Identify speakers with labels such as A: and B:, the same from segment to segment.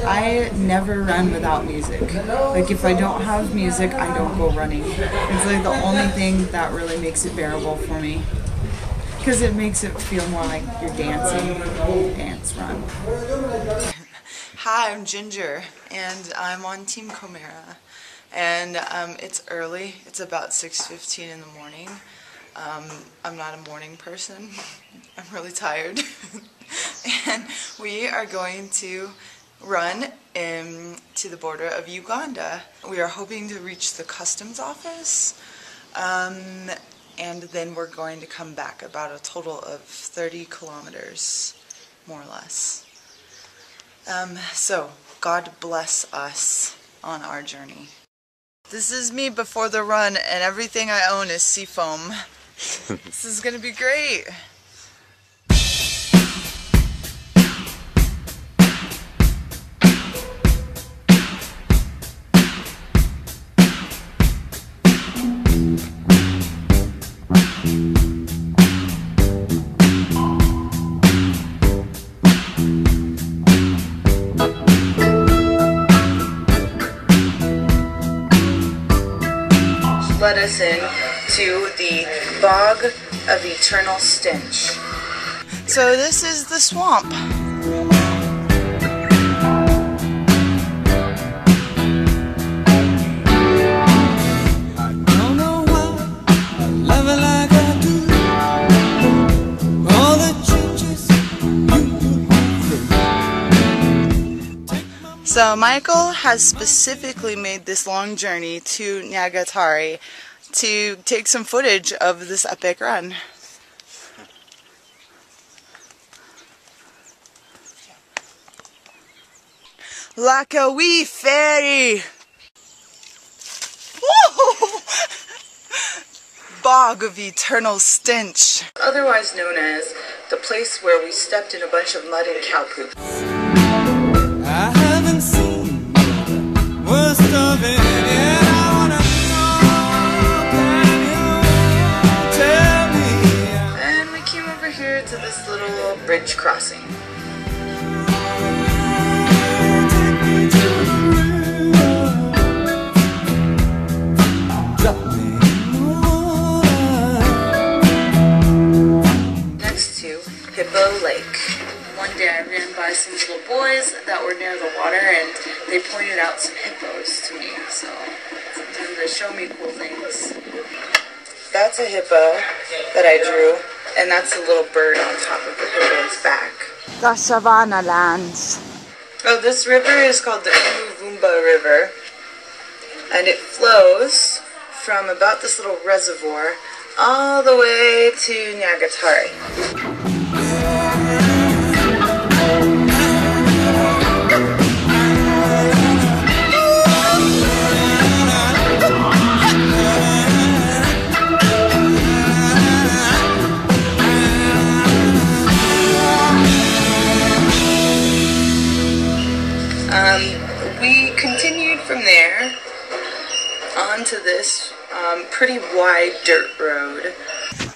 A: I never run without music. Like if I don't have music, I don't go running. It's like the only thing that really makes it bearable for me. Because it makes it feel more like you're dancing. Dance, run. Hi, I'm Ginger, and I'm on Team Komera. And it's early. It's about 6:15 in the morning. I'm not a morning person. I'm really tired. And we are going to run to the border of Uganda. We are hoping to reach the customs office. And then we're going to come back about a total of 30 kilometers, more or less. So, God bless us on our journey. This is me before the run, and everything I own is seafoam. This is gonna be great. Let us in to the bog of eternal stench. So this is the swamp. I don't know why I love it like I do. All the changes you put me through. So Michael has specifically made this long journey to Nyagatare to take some footage of this epic run. Like a wee fairy! Woo! Bog of eternal stench. Otherwise known as the place where we stepped in a bunch of mud and cow poop. I haven't seen the worst of it yet. I wanna to this little bridge crossing. Next to Hippo Lake. One day I ran by some little boys that were near the water and they pointed out some hippos to me, so sometimes they show me cool things. That's a hippo that I drew. And that's a little bird on top of the hippo's back. The Savannah Lands. Oh, this river is called the Umuvumba River. And it flows from about this little reservoir all the way to Nyagatare. We continued from there onto this pretty wide dirt road.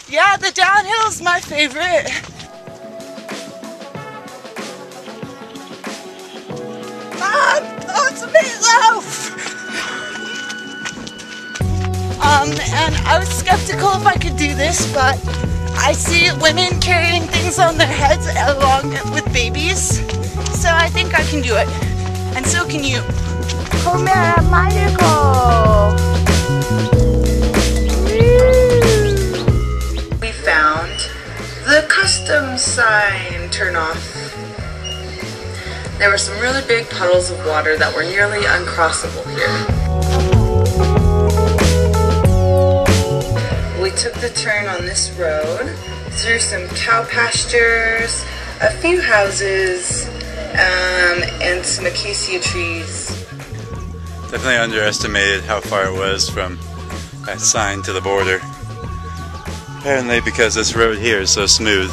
A: Yeah, the downhill's my favorite. Oh, it's a meatloaf! And I was skeptical if I could do this, but I see women carrying things on their heads along with babies, so I think I can do it. And so can you. Komera, Michael! We found the customs sign turnoff. There were some really big puddles of water that were nearly uncrossable here. We took the turn on this road through some cow pastures, a few houses, and some acacia trees.
B: Definitely underestimated how far it was from that sign to the border. Apparently because this road here is so smooth.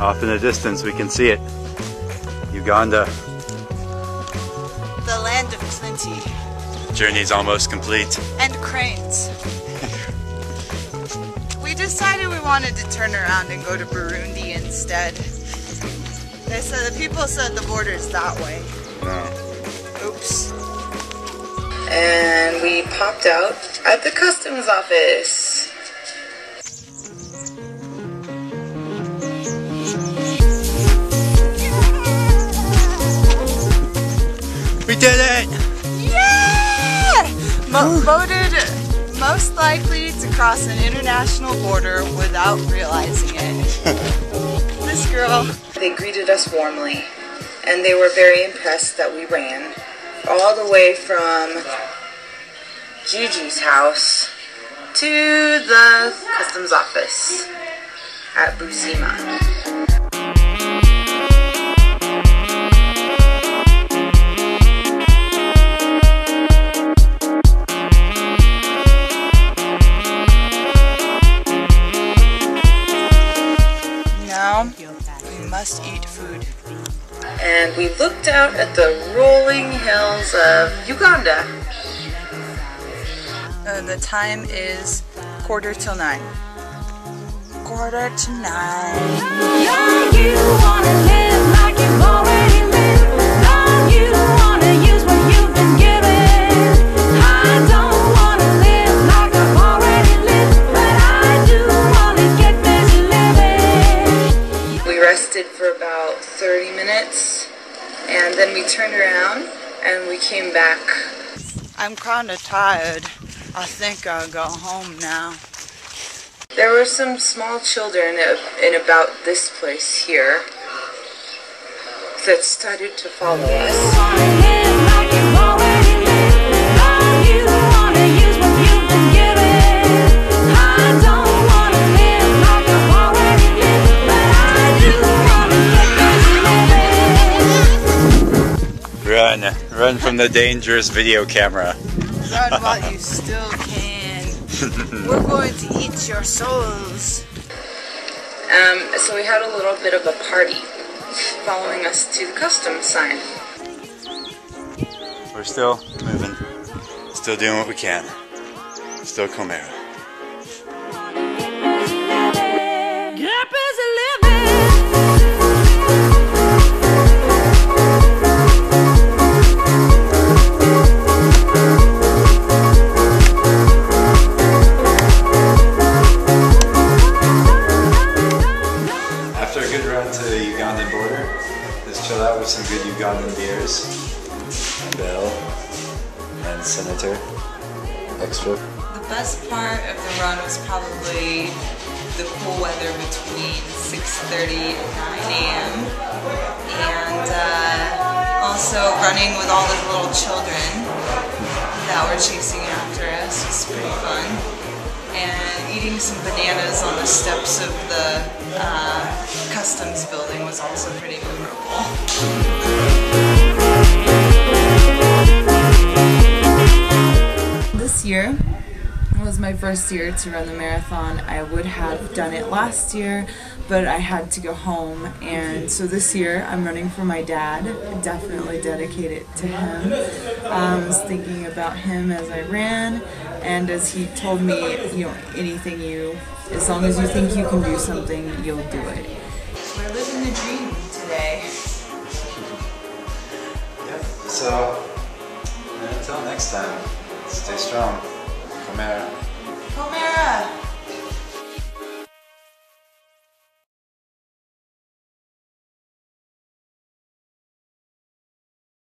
B: Off in the distance we can see it. Uganda.
A: The land of plenty.
B: journey's almost complete.
C: And cranes. We decided we wanted to turn around and go to Burundi instead. They said, the people said the border's that way.
B: No.
C: Oops. And we popped out at the customs office.
B: We did it!
C: Yeah! Voted most likely to cross an international border without realizing it. This girl. They greeted us warmly, and they were very impressed that we ran all the way from Gigi's house to the customs office at Busima. We must eat food. And we looked out at the rolling hills of Uganda. The time is 9:15. 9:15. You wanna live like you've already lived. No, you wanna use what you've been given. I don't wanna live like I've already lived, but I do wanna get busy living. We rested for about 30 minutes, and then we turned around and we came back. I'm kind of tired. I think I'll go home now. There were some small children in about this place here that started to follow us.
B: Run from the dangerous video camera.
C: Run while you still can. We're going to eat your souls. So we had a little bit of a party following us to the customs sign.
B: We're still moving, still doing what we can. Still Komera. Chill out with some good Ugandan beers. Bell and Senator. Extra.
C: The best part of the run was probably the cool weather between 6:30 and 9 a.m. And also running with all the little children that were chasing after us was pretty fun. And eating some bananas on the steps of the customs building was also pretty memorable. This year was my first year to run the marathon. I would have done it last year, but I had to go home, and so this year I'm running for my dad. Definitely dedicate it to him. I was thinking about him as I ran, and as he told me, you know, as long as you think you can do something, you'll do it. We're living the dream today.
B: Yep, so until next time, stay strong. Komera.